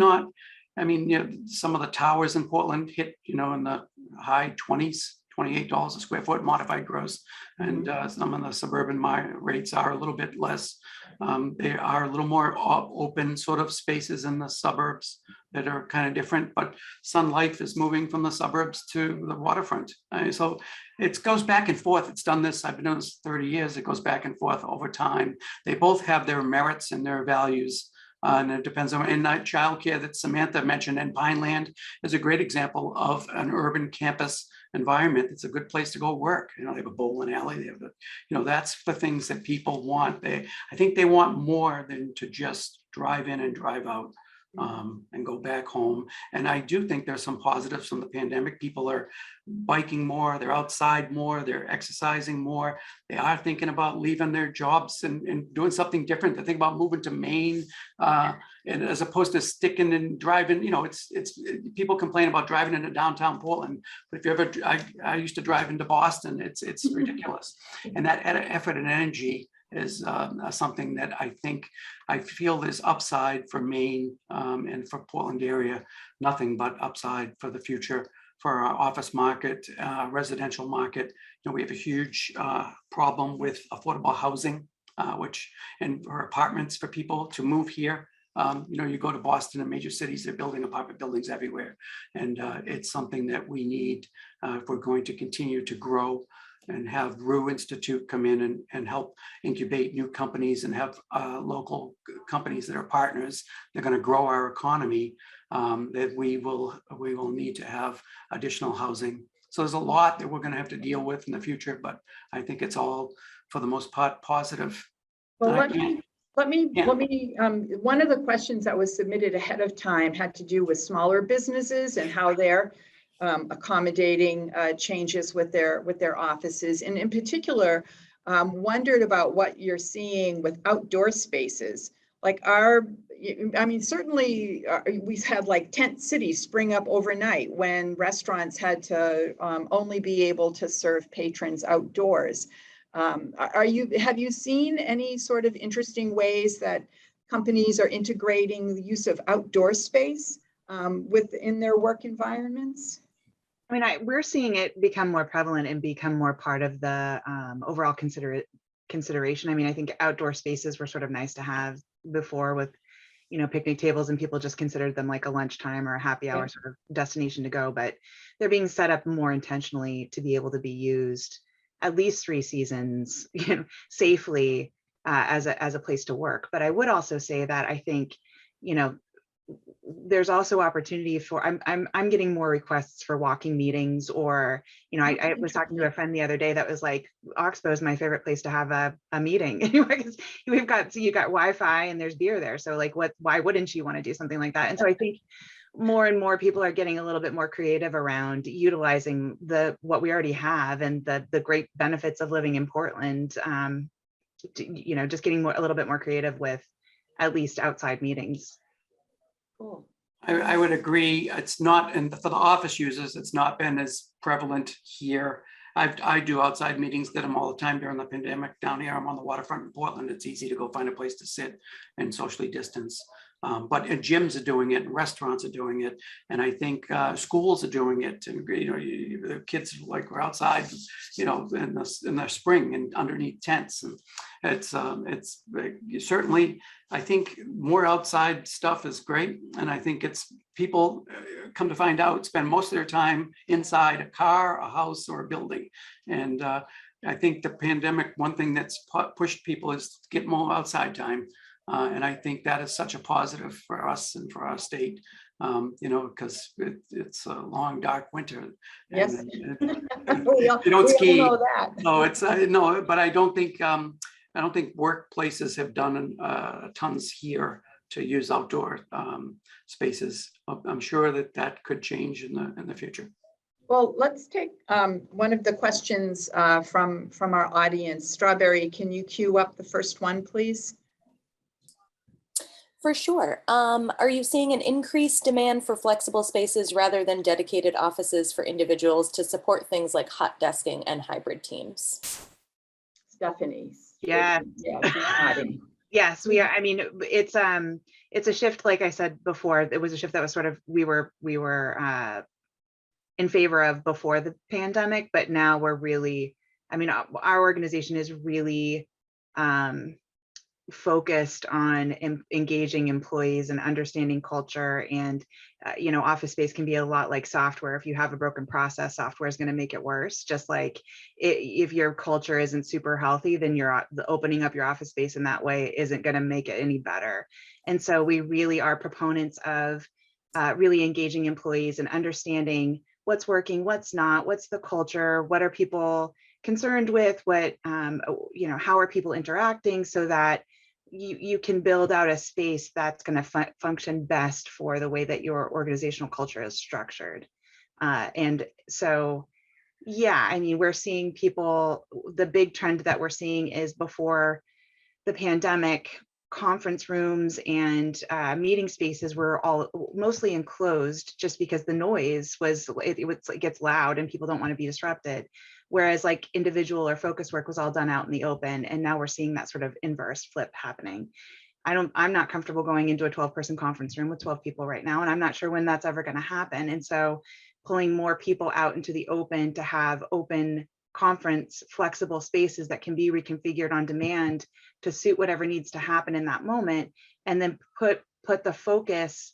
of the towers in Portland hit, in the high 20s, $28 a square foot modified gross. And some of the suburban rates are a little bit less. They are a little more open sort of spaces in the suburbs that are kind of different, but Sun Life is moving from the suburbs to the waterfront. So it goes back and forth. It's done this, I've been doing this 30 years. It goes back and forth over time. They both have their merits and their values. And it depends on, and that childcare that Samantha mentioned, and Pineland is a great example of an urban campus environment. It's a good place to go work. You know, they have a bowling alley. They have a, you know, that's the things that people want. I think they want more than to just drive in and drive out. And go back home. And I do think there's some positives from the pandemic. People are biking more, they're outside more, they're exercising more. They are thinking about leaving their jobs and doing something different. They think about moving to Maine, and as opposed to sticking and driving. You know, it's people complain about driving into downtown Portland, but if you ever, I used to drive into Boston. It's ridiculous. And that effort and energy is something that I feel there's upside for Maine and for Portland area, nothing but upside for the future for our office market, residential market. You know, we have a huge problem with affordable housing, and for apartments for people to move here. You know, you go to Boston and major cities, they're building apartment buildings everywhere. And it's something that we need if we're going to continue to grow and have Rue Institute come in and help incubate new companies and have local companies that are partners. They're going to grow our economy. That we will need to have additional housing. So there's a lot that we're going to have to deal with in the future, but I think it's all for the most part positive. Well, let me. One of the questions that was submitted ahead of time had to do with smaller businesses and how they're accommodating changes with their offices, and in particular wondered about what you're seeing with outdoor spaces. Like certainly we've had like tent cities spring up overnight when restaurants had to only be able to serve patrons outdoors. Have you seen any sort of interesting ways that companies are integrating the use of outdoor space within their work environments? I mean, we're seeing it become more prevalent and become more part of the overall consideration. I mean, I think outdoor spaces were sort of nice to have before with, you know, picnic tables, and people just considered them like a lunchtime or a happy hour sort of destination to go, but they're being set up more intentionally to be able to be used at least 3 seasons, you know, safely as a place to work. But I would also say that I think, you know, there's also opportunity for, I'm getting more requests for walking meetings, or, you know, I was talking to a friend the other day that was like, Oxbow is my favorite place to have a meeting. Because you got Wi-Fi and there's beer there. So like, why wouldn't you want to do something like that? And so I think more and more people are getting a little bit more creative around utilizing what we already have and the great benefits of living in Portland. You know, just getting a little bit more creative with at least outside meetings. Cool. I would agree. It's not, and for the office users, it's not been as prevalent here. I do outside meetings, did them all the time during the pandemic. Down here, I'm on the waterfront in Portland. It's easy to go find a place to sit and socially distance. But gyms are doing it, and restaurants are doing it, and I think schools are doing it. And you know, the kids like we're outside, you know, in the spring and underneath tents, and it's certainly. I think more outside stuff is great, and I think it's people come to find out spend most of their time inside a car, a house, or a building, and I think the pandemic, one thing that's pushed people is to get more outside time. And I think that is such a positive for us and for our state, you know, because it's a long, dark winter. Yes. You don't ski. All know that. No, it's no, but I don't think workplaces have done tons here to use outdoor spaces. I'm sure that could change in the future. Well, let's take one of the questions from our audience. Strawberry, can you queue up the first one, please? For sure. Are you seeing an increased demand for flexible spaces rather than dedicated offices for individuals to support things like hot desking and hybrid teams? Stephanie. Yeah. Yes, we are. I mean, it's a shift. Like I said before, it was a shift that was sort of we were in favor of before the pandemic, but now we're really. I mean, our organization is really focused on engaging employees and understanding culture. And office space can be a lot like software. If you have a broken process, software is going to make it worse. Just like if your culture isn't super healthy, then the opening up your office space in that way isn't going to make it any better. And so we really are proponents of really engaging employees and understanding what's working, what's not, what's the culture, what are people concerned with, how are people interacting, so that you can build out a space that's going to function best for the way that your organizational culture is structured. And so, yeah, I mean, we're seeing people, the big trend that we're seeing is before the pandemic, conference rooms and meeting spaces were all mostly enclosed, just because the noise it gets loud and people don't want to be disrupted. Whereas like individual or focus work was all done out in the open. And now we're seeing that sort of inverse flip happening. I'm not comfortable going into a 12-person conference room with 12 people right now. And I'm not sure when that's ever going to happen. And so pulling more people out into the open to have open conference flexible spaces that can be reconfigured on demand to suit whatever needs to happen in that moment, and then put the focus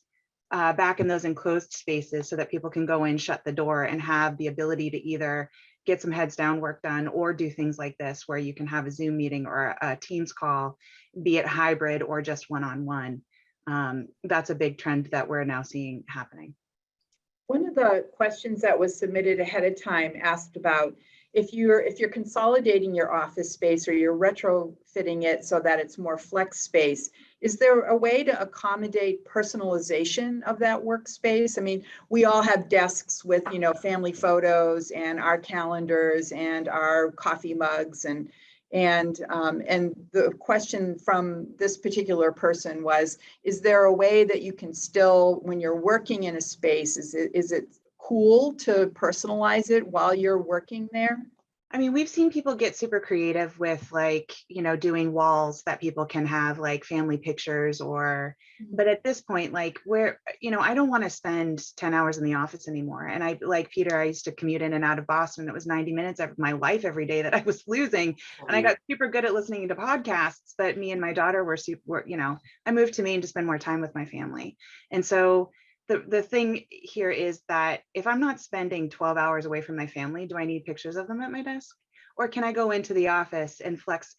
back in those enclosed spaces so that people can go in, shut the door, and have the ability to either get some heads down work done, or do things like this where you can have a Zoom meeting or a Teams call, be it hybrid or just one-on-one. That's a big trend that we're now seeing happening. One of the questions that was submitted ahead of time asked about if you're consolidating your office space or you're retrofitting it so that it's more flex space, is there a way to accommodate personalization of that workspace? I mean, we all have desks with, family photos and our calendars and our coffee mugs, and the question from this particular person was, is there a way that you can still, when you're working in a space, is it cool to personalize it while you're working there? I mean, we've seen people get super creative with doing walls that people can have like family pictures but at this point, like I don't want to spend 10 hours in the office anymore. And I, like Peter, I used to commute in and out of Boston. It was 90 minutes of my life every day that I was losing. And I got super good at listening to podcasts, but me and my daughter I moved to Maine to spend more time with my family. And so the thing here is that if I'm not spending 12 hours away from my family, do I need pictures of them at my desk? Or can I go into the office and flex?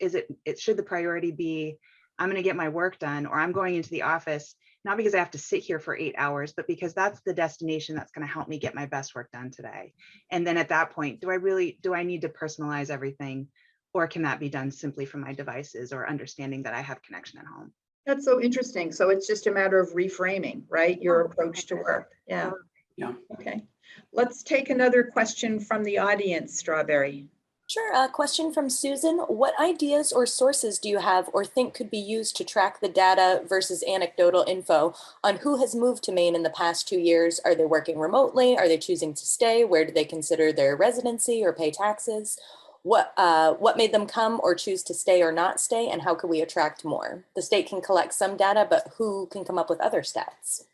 Should the priority be, I'm going to get my work done, or I'm going into the office, not because I have to sit here for 8 hours, but because that's the destination that's going to help me get my best work done today. And then at that point, do I need to personalize everything? Or can that be done simply from my devices, or understanding that I have connection at home? That's so interesting. So it's just a matter of reframing, right? Your approach to work. Yeah. Yeah. Okay. Let's take another question from the audience, Strawberry. Sure. A question from Susan. What ideas or sources do you have or think could be used to track the data versus anecdotal info on who has moved to Maine in the past 2 years? Are they working remotely? Are they choosing to stay? Where do they consider their residency or pay taxes? What made them come or choose to stay or not stay, and how can we attract more? The state can collect some data, but who can come up with other stats?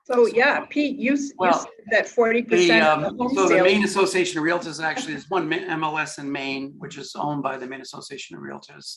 So yeah, Pete, you said that 40% so the Maine Association of Realtors actually is one MLS in Maine, which is owned by the Maine Association of Realtors,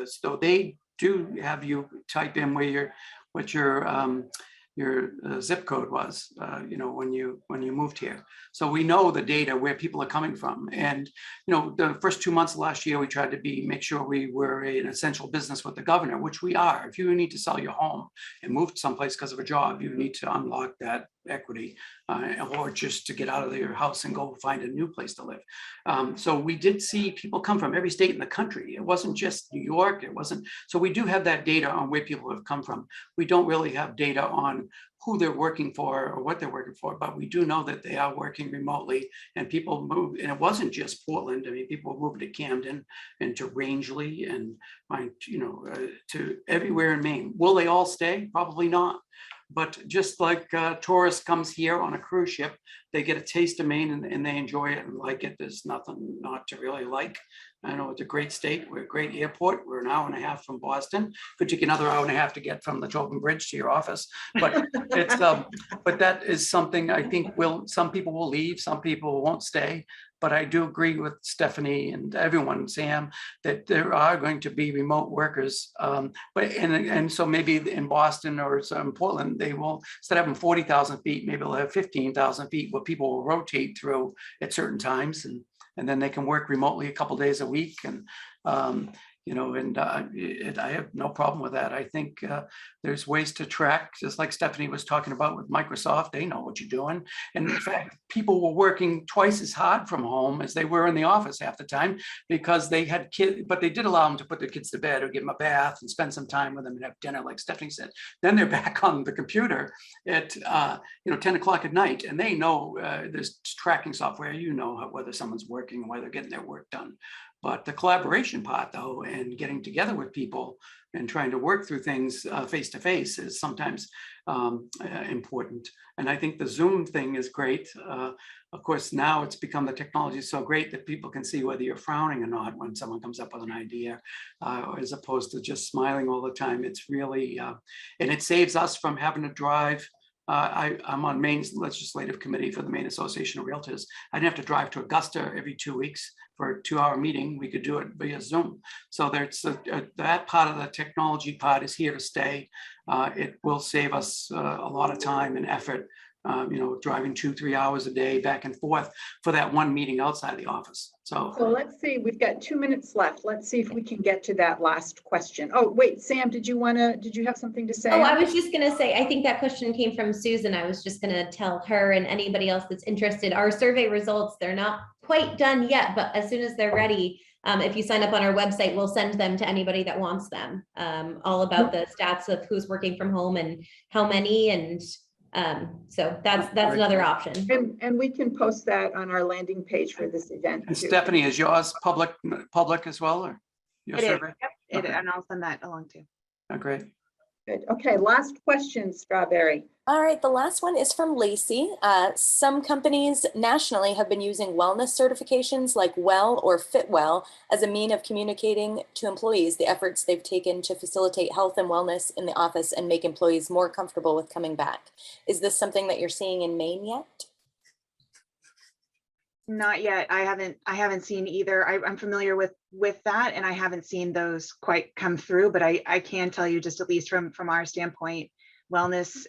so they do have you type in what your zip code was, when you moved here. So we know the data where people are coming from. And, the first 2 months of last year, we tried to make sure we were an essential business with the governor, which we are. If you need to sell your home and move to someplace because of a job, you need to unlock that equity, or just to get out of your house and go find a new place to live. So we did see people come from every state in the country. It wasn't just New York. So we do have that data on where people have come from. We don't really have data on who they're working for or what they're working for, but we do know that they are working remotely, and people move. And it wasn't just Portland. I mean, people moved to Camden and to Rangeley and to everywhere in Maine. Will they all stay? Probably not. But just like a tourist comes here on a cruise ship, they get a taste of Maine and they enjoy it and like it. There's nothing not to really like. I know it's a great state. We're a great airport. We're an hour and a half from Boston. Could take another hour and a half to get from the Tobin Bridge to your office. But it's but that is something I think some people will leave, some people won't stay. But I do agree with Stephanie and everyone, Sam, that there are going to be remote workers. And so maybe in Boston or in Portland, they will, instead of having 40,000 feet, maybe they'll have 15,000 feet where people will rotate through at certain times, and then they can work remotely a couple of days a week. And I have no problem with that. I think there's ways to track, just like Stephanie was talking about with Microsoft. They know what you're doing. And in fact, people were working twice as hard from home as they were in the office half the time because they had kids, but they did allow them to put their kids to bed or give them a bath and spend some time with them and have dinner, like Stephanie said. Then they're back on the computer at 10 o'clock at night, and they know there's tracking software. You know whether someone's working and whether they're getting their work done. But the collaboration part, though, and getting together with people and trying to work through things face to face is sometimes important. And I think the Zoom thing is great. Of course, now it's become, the technology is so great that people can see whether you're frowning or not when someone comes up with an idea, as opposed to just smiling all the time. It's really, and it saves us from having to drive. I'm on Maine's legislative committee for the Maine Association of Realtors. I didn't have to drive to Augusta every 2 weeks for a 2-hour meeting. We could do it via Zoom. So there's that part of the technology part is here to stay. It will save us a lot of time and effort, driving 2-3 hours a day back and forth for that one meeting outside the office. So let's see, we've got 2 minutes left. Let's see if we can get to that last question. Oh, wait, Sam, did you have something to say? Oh, I was just going to say, I think that question came from Susan. I was just going to tell her and anybody else that's interested, our survey results, they're not quite done yet, but as soon as they're ready, if you sign up on our website, we'll send them to anybody that wants them, all about the stats of who's working from home and how many, and so that's another option. And we can post that on our landing page for this event. And Stephanie, is yours public as well, or your survey? Yep, and I'll send that along too. Oh, great. Good. Okay, last question, Strawberry. All right, the last one is from Lacey. Some companies nationally have been using wellness certifications like WELL or FitWell as a mean of communicating to employees the efforts they've taken to facilitate health and wellness in the office and make employees more comfortable with coming back. Is this something that you're seeing in Maine yet? Not yet. I haven't seen either. I'm familiar with that, and I haven't seen those quite come through, but I can tell you, just at least from our standpoint, wellness,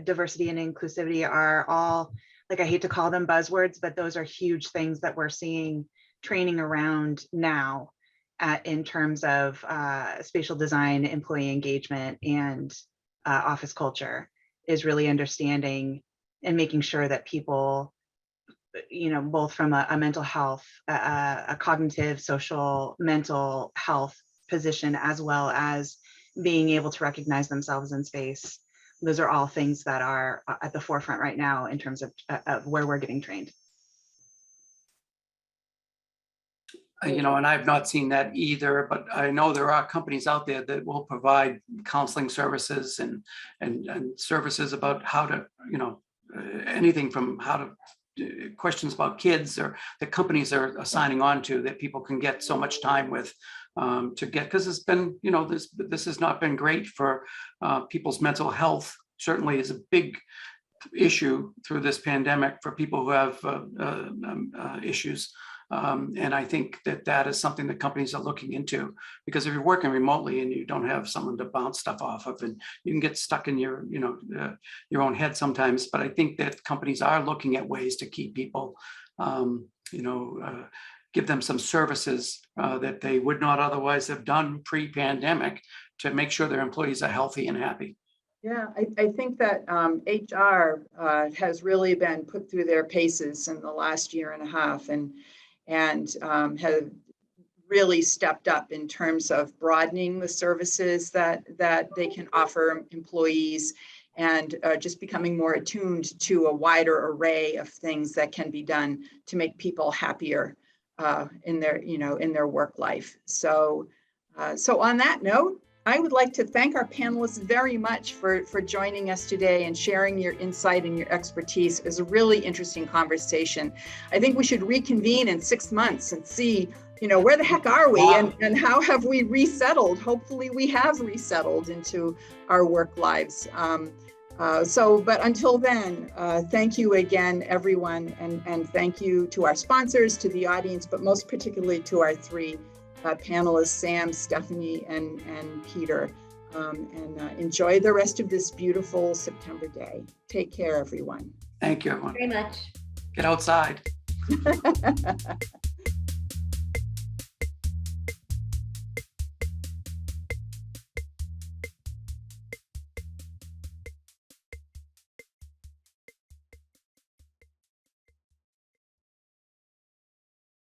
diversity and inclusivity are all, like, I hate to call them buzzwords, but those are huge things that we're seeing training around now in terms of spatial design, employee engagement, and office culture, is really understanding and making sure that people, both from a mental health, a cognitive, social, mental health position, as well as being able to recognize themselves in space. Those are all things that are at the forefront right now in terms of where we're getting trained. And I've not seen that either, but I know there are companies out there that will provide counseling services and services about how to, anything from how to, questions about kids, or that companies are signing on to, that people can get so much time with to get, because it's been, this has not been great for people's mental health. Certainly is a big issue through this pandemic for people who have issues. And I think that is something that companies are looking into, because if you're working remotely and you don't have someone to bounce stuff off of, and you can get stuck in your own head sometimes. But I think that companies are looking at ways to keep people, give them some services that they would not otherwise have done pre-pandemic to make sure their employees are healthy and happy. Yeah, I think that HR has really been put through their paces in the last year and a half, and have really stepped up in terms of broadening the services that they can offer employees, and just becoming more attuned to a wider array of things that can be done to make people happier in their work life. So on that note, I would like to thank our panelists very much for joining us today and sharing your insight and your expertise. It was a really interesting conversation. I think we should reconvene in 6 months and see, where the heck are we? Wow. And how have we resettled? Hopefully we have resettled into our work lives. But until then, thank you again, everyone. And thank you to our sponsors, to the audience, but most particularly to our three panelists, Sam, Stephanie, and Peter. Enjoy the rest of this beautiful September day. Take care, everyone. Thank you, everyone. Very much. Get outside.